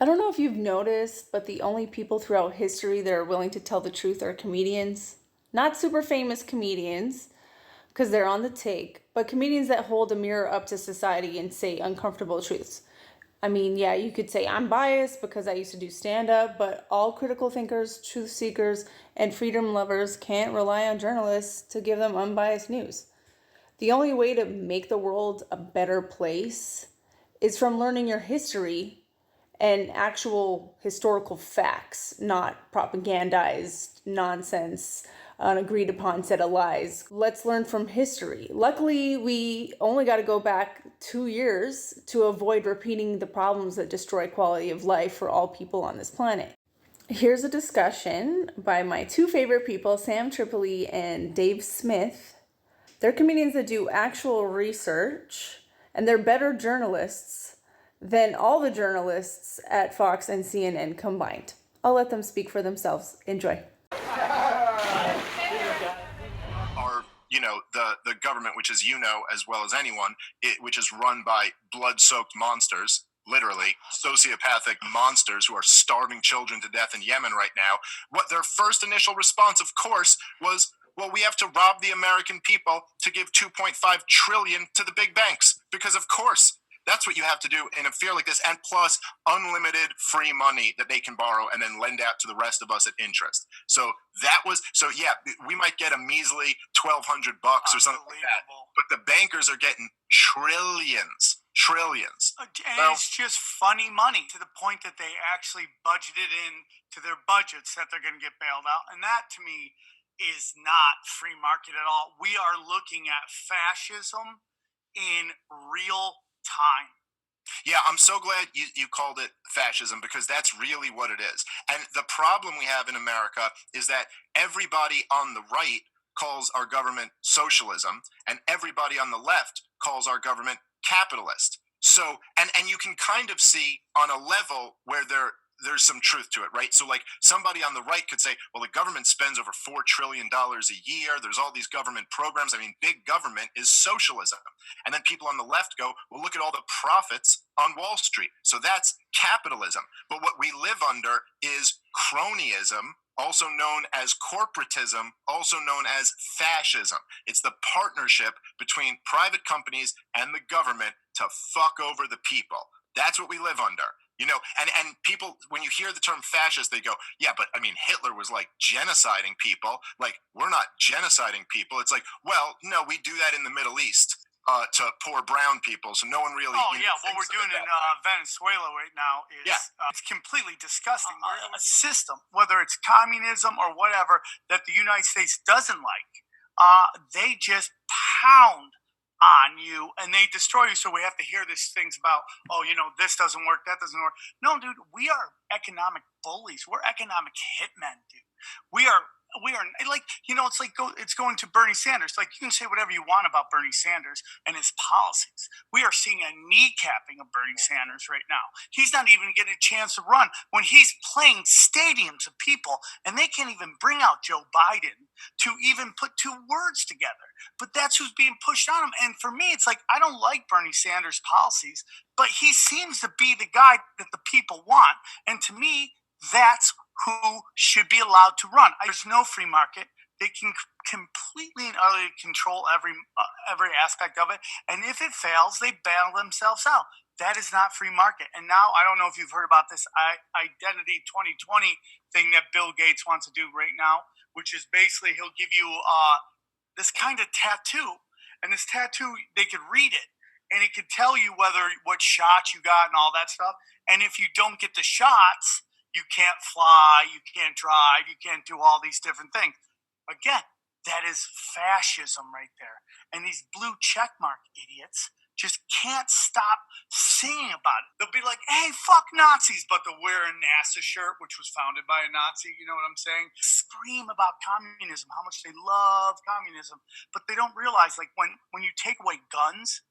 I don't know if you've noticed, but the only people throughout history that are willing to tell the truth are comedians. Not super famous comedians, because they're on the take, but comedians that hold a mirror up to society and say uncomfortable truths. I mean, yeah, you could say I'm biased because I used to do stand up, but all critical thinkers, truth seekers, and freedom lovers can't rely on journalists to give them unbiased news. The only way to make the world a better place is from learning your history and actual historical facts, not propagandized nonsense, an agreed upon set of lies. Let's learn from history. Luckily, we only got to go back 2 years to avoid repeating the problems that destroy quality of life for all people on this planet. Here's a discussion by my two favorite people, SamTripoli and Dave Smith. They're comedians that do actual research, and they're better journalists than all the journalists at Fox and CNN combined. I'll let them speak for themselves. Enjoy. Are the government, which is as well as anyone, which is run by blood-soaked monsters, literally sociopathic monsters who are starving children to death in Yemen right now. What their first initial response, of course, was, well, we have to rob the American people to give 2.5 trillion to the big banks, because of course that's what you have to do in a fear like this, and plus unlimited free money that they can borrow and then lend out to the rest of us at interest. So yeah, we might get a measly $1,200 or something like that, but the bankers are getting trillions. And it's just funny money to the point that they actually budgeted in to their budgets that they're going to get bailed out. And that to me is not free market at all. We are looking at fascism in real time. Yeah, I'm so glad you called it fascism, because that's really what it is. And the problem we have in America is that everybody on the right calls our government socialism, and everybody on the left calls our government capitalist. So, and you can kind of see on a level where there's some truth to it, right? So like somebody on the right could say, well, the government spends over $4 trillion a year. There's all these government programs. I mean, big government is socialism. And then people on the left go, well, look at all the profits on Wall Street. So that's capitalism. But what we live under is cronyism, also known as corporatism, also known as fascism. It's the partnership between private companies and the government to fuck over the people. That's what we live under. And people, when you hear the term fascist, they go, yeah, but I mean, Hitler was like genociding people. Like, we're not genociding people. It's like, well, no, we do that in the Middle East to poor brown people. So no one really. Oh, yeah. What we're doing in Venezuela right now is it's completely disgusting. We're in a system, whether it's communism or whatever, that the United States doesn't like. They just pound on you and they destroy you. So we have to hear these things about, this doesn't work, that doesn't work. No, dude, we are economic bullies. We're economic hitmen, dude. We are like, it's going to Bernie Sanders. Like, you can say whatever you want about Bernie Sanders and his policies. We are seeing a kneecapping of Bernie Sanders right now. He's not even getting a chance to run when he's playing stadiums of people, and they can't even bring out Joe Biden to even put two words together. But that's who's being pushed on him. And for me, it's like, I don't like Bernie Sanders' policies, but he seems to be the guy that the people want. And to me, that's who should be allowed to run. There's no free market. They can completely and utterly control every aspect of it. And if it fails, they bail themselves out. That is not free market. And now, I don't know if you've heard about this Identity 2020 thing that Bill Gates wants to do right now, which is basically he'll give you this kind of tattoo. And this tattoo, they could read it. And it could tell you what shots you got and all that stuff. And if you don't get the shots, you can't fly, you can't drive, you can't do all these different things. Again, that is fascism right there. And these blue checkmark idiots just can't stop singing about it. They'll be like, hey, fuck Nazis, but they'll wear a NASA shirt, which was founded by a Nazi, you know what I'm saying? Scream about communism, how much they love communism. But they don't realize, like, when you take away guns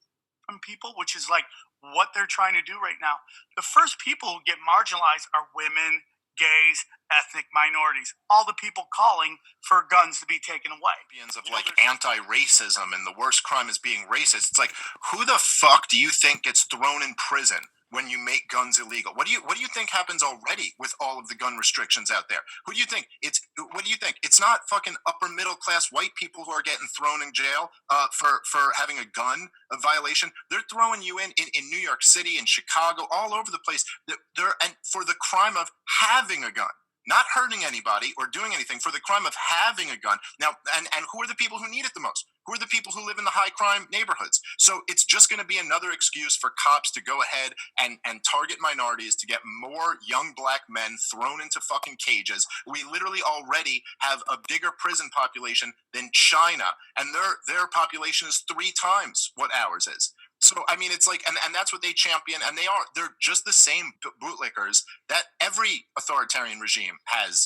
from people, which is like what they're trying to do right now, the first people who get marginalized are women, gays, ethnic minorities, all the people calling for guns to be taken away. Of anti-racism, and the worst crime is being racist. It's like, who the fuck do you think gets thrown in prison when you make guns illegal? What do you think happens already with all of the gun restrictions out there? What do you think? It's not fucking upper middle class white people who are getting thrown in jail for having a gun, a violation. They're throwing you in New York City, in Chicago, all over the place. And for the crime of having a gun. Not hurting anybody or doing anything, for the crime of having a gun. Now, and who are the people who need it the most? Who are the people who live in the high crime neighborhoods? So it's just going to be another excuse for cops to go ahead and target minorities, to get more young black men thrown into fucking cages. We literally already have a bigger prison population than China, and their population is 3 times what ours is. So, I mean, it's like, and that's what they champion, and they're just the same bootlickers that every authoritarian regime has,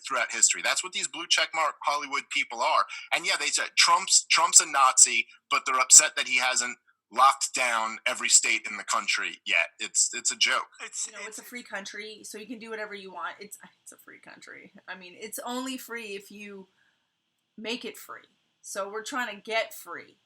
throughout history. That's what these blue checkmark Hollywood people are. And yeah, they said Trump's a Nazi, but they're upset that he hasn't locked down every state in the country yet. It's a joke. It's a free country, so you can do whatever you want. It's a free country. I mean, it's only free if you make it free. So we're trying to get free.